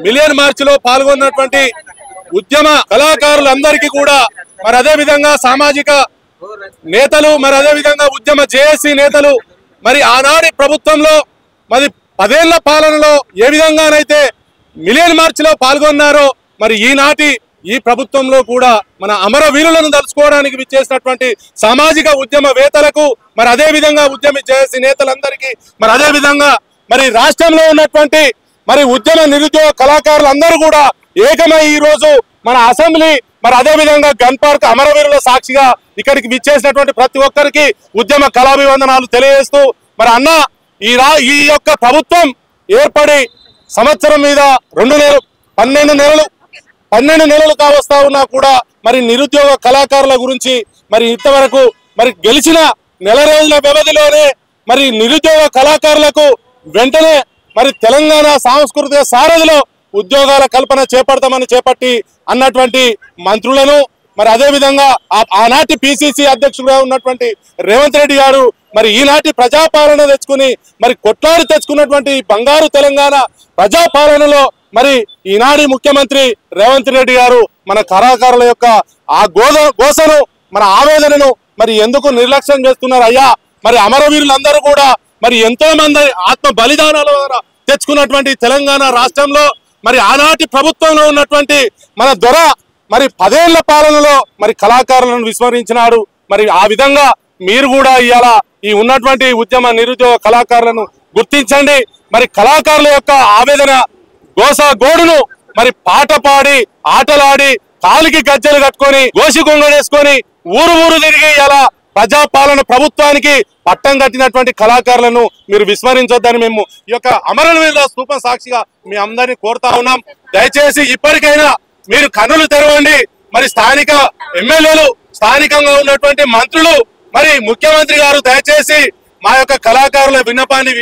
Million March లో పాల్గొన్నటువంటి ఉద్యమ కళాకారులందరికీ కూడా మరి అదే విధంగా సామాజిక నేతలు మరి అదే విధంగా ఉద్యమ జేఏసీ నేతలు మరి ఆనాటి ప్రభుత్వంలో మరి 10 ఏళ్ల పాలనలో ఏ విధంగానైతే మిలియన్ మార్చ్ లో పాల్గొన్నారో మరి ఈనాటి ఈ ప్రభుత్వంలో కూడా మన అమరవీరులను తలుచుకోవడానికి విచ్చేసినటువంటి సామాజిక ఉద్యమవేత్తలకు మరి అదే విధంగా ఉద్యమ జేఏసీ నేతలందరికీ మరి అదే విధంగా మరి రాష్ట్రంలో ఉన్నటువంటి మరి ఉద్యమ నిరుద్యోగ కళాకారులందరూ కూడా ఏకమై ఈ రోజు మన అసెంబ్లీ మరి అదే విధంగా గన్ పార్క్ అమరవీరుల సాక్షిగా ఇక్కడికి విచ్చేసినటువంటి ప్రతి ఒక్కరికి ఉద్యమ కళాభివందనాలు తెలియజేస్తూ మరి అన్న ఈ యొక్క ప్రభుత్వం ఏర్పడి సంవత్సరం మీద 12 నెలలు కావస్తా ఉన్నా కూడా మరి నిరుద్యోగ కళాకారుల గురించి మరి ఇంతవరకు మరి గెలిచిన నెల రోజుల వ్యవధిలోనే మరి నిరుద్యోగ కళాకారులకు వెంటనే మరి తెలంగాణ సాంస్కృతిక సారథిలో ఉద్యోగాల కల్పన చేపడతామని చేపట్టి అన్నటువంటి మంత్రులను మరి అదే విధంగా ఆనాటి పిసిసి అధ్యక్షుడుగా ఉన్నటువంటి రేవంత్ రెడ్డి గారు మరి ఈనాటి ప్రజాపాలన తెచ్చుకుని మరి కొట్లాడి తెచ్చుకున్నటువంటి బంగారు తెలంగాణ ప్రజాపాలనలో మరి ఈనాటి ముఖ్యమంత్రి రేవంత్ రెడ్డి గారు మన కళాకారుల యొక్క ఆ గోసను మన ఆవేదనను మరి ఎందుకు నిర్లక్ష్యం చేస్తున్నారు అయ్యా? మరి అమరవీరులందరూ కూడా మరి ఎంతో మంది ఆత్మ బలిదానాల ద్వారా తెచ్చుకున్నటువంటి తెలంగాణ రాష్ట్రంలో మరి ఆనాటి ప్రభుత్వంలో ఉన్నటువంటి మన దొర మరి 10 ఏళ్ల పాలనలో మరి కళాకారులను విస్మరించినాడు. మరి ఆ విధంగా మీరు కూడా ఇవాళ ఈ ఉన్నటువంటి ఉద్యమ నిరుద్యోగ కళాకారులను గుర్తించండి. మరి కళాకారుల యొక్క ఆవేదన గోడును మరి పాట పాడి ఆటలాడి కాలికి గజ్జలు కట్టుకొని గోసి గొంగడేసుకొని ఊరు తిరిగి ఇలా ప్రజాపాలన ప్రభుత్వానికి పట్టం కట్టినటువంటి కళాకారులను మీరు విస్మరించొద్దని మేము ఈ యొక్క అమరవీరుల స్తూపం సాక్షిగా మీ అందరినీ కోరుతా ఉన్నాం. దయచేసి ఇప్పటికైనా మీరు కన్నులు తెరవండి. మరి స్థానిక ఎమ్మెల్యేలు, స్థానికంగా ఉన్నటువంటి మంత్రులు, మరి ముఖ్యమంత్రి గారు దయచేసి మా యొక్క కళాకారుల విన్నపాన్ని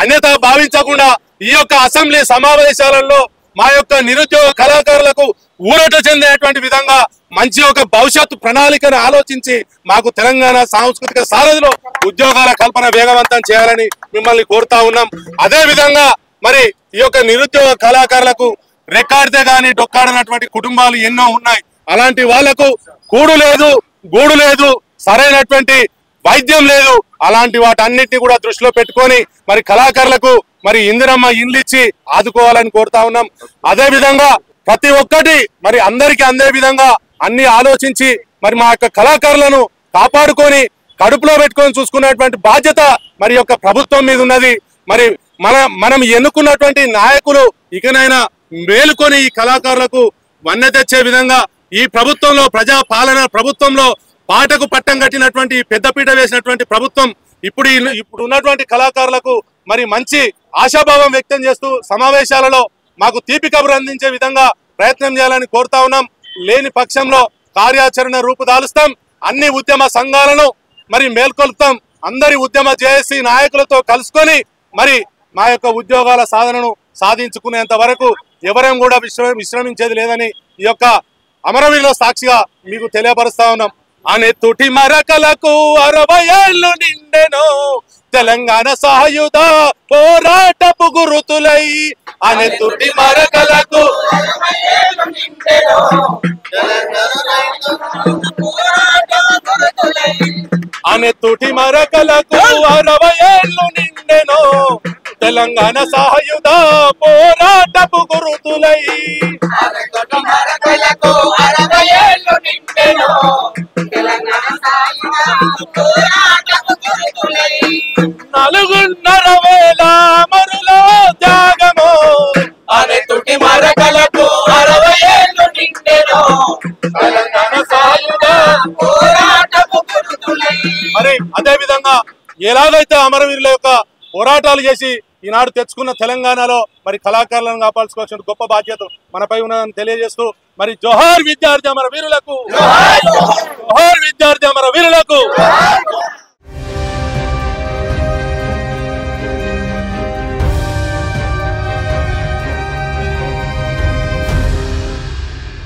అన్యత భావించకుండా ఈ యొక్క అసెంబ్లీ సమావేశాలలో మా యొక్క నిరుద్యోగ కళాకారులకు ఊరట చెందేటువంటి విధంగా మంచి ఒక భవిష్యత్తు ప్రణాళికను ఆలోచించి మాకు తెలంగాణ సాంస్కృతిక సారథిలో ఉద్యోగాల కల్పన వేగవంతం చేయాలని మిమ్మల్ని కోరుతా ఉన్నాం. అదే విధంగా మరి ఈ యొక్క నిరుద్యోగ కళాకారులకు రెక్కాడితే గాని డొక్కాడనటువంటి కుటుంబాలు ఎన్నో ఉన్నాయి. అలాంటి వాళ్లకు కూడు లేదు, గూడు లేదు, సరైనటువంటి వైద్యం లేదు. అలాంటి వాటన్నిటిని కూడా దృష్టిలో పెట్టుకొని మరి కళాకారులకు మరి ఇందిరమ్మ ఇండ్లు ఇచ్చి ఆదుకోవాలని కోరుతా ఉన్నాం. అదే విధంగా ప్రతి ఒక్కటి మరి అందరికీ అందే విధంగా అన్ని ఆలోచించి మరి మా యొక్క కళాకారులను కాపాడుకొని కడుపులో పెట్టుకొని చూసుకునేటువంటి బాధ్యత మరి యొక్క ప్రభుత్వం మీద ఉన్నది. మరి మనం ఎన్నుకున్నటువంటి నాయకులు ఇకనైనా మేలుకొని ఈ కళాకారులకు వన్నె తెచ్చే విధంగా ఈ ప్రభుత్వంలో ప్రజాపాలన ప్రభుత్వంలో పాటకు పట్టం కట్టినటువంటి పెద్దపీట వేసినటువంటి ప్రభుత్వం ఇప్పుడు ఉన్నటువంటి కళాకారులకు మరి మంచి ఆశాభావం వ్యక్తం చేస్తూ సమావేశాలలో మాకు తీపి కబురు అందించే విధంగా ప్రయత్నం చేయాలని కోరుతా ఉన్నాం. లేని పక్షంలో కార్యాచరణ రూపుదాలుస్తాం. అన్ని ఉద్యమ సంఘాలను మరి మేల్కొల్పుతాం. అందరి ఉద్యమ జేఏసీ నాయకులతో కలుసుకొని మరి మా యొక్క ఉద్యోగాల సాధనను సాధించుకునేంత వరకు ఎవరేం కూడా విశ్రమించేది లేదని ఈ యొక్క అమరవీరుల సాక్షిగా మీకు తెలియపరుస్తా ఉన్నాం. అనెత్తుటి మరకలకు 60 ఏళ్ళు నిండెను తెలంగాణ సాయుధ పోరాటపు గురుతులై. అనెత్తుటి మరకలకు 60 ఏళ్ళు నిండెను అనెత్తుటి మరకలకు 60 ఏళ్ళు నిండెను తెలంగాణ సాయుధ పోరాటపు గురుతులై. నలుగున్నర వేల మరుల త్యాగము అనెత్తుటి మరకలకు 60 ఏళ్ళు నిండెను తెలంగాణ సాయుధ పోరాటపు గురుతులై. మరి అదే విధంగా ఎలాగైతే అమరవీరుల యొక్క పోరాటాలు చేసి ఈనాడు తెచ్చుకున్న తెలంగాణలో మరి కళాకారులను కాపాడుకోవాల్సిన గొప్ప బాధ్యత మనపై ఉన్నదని తెలియజేస్తూ మరి జోహార్ విద్యార్థి అమరవీరులకు.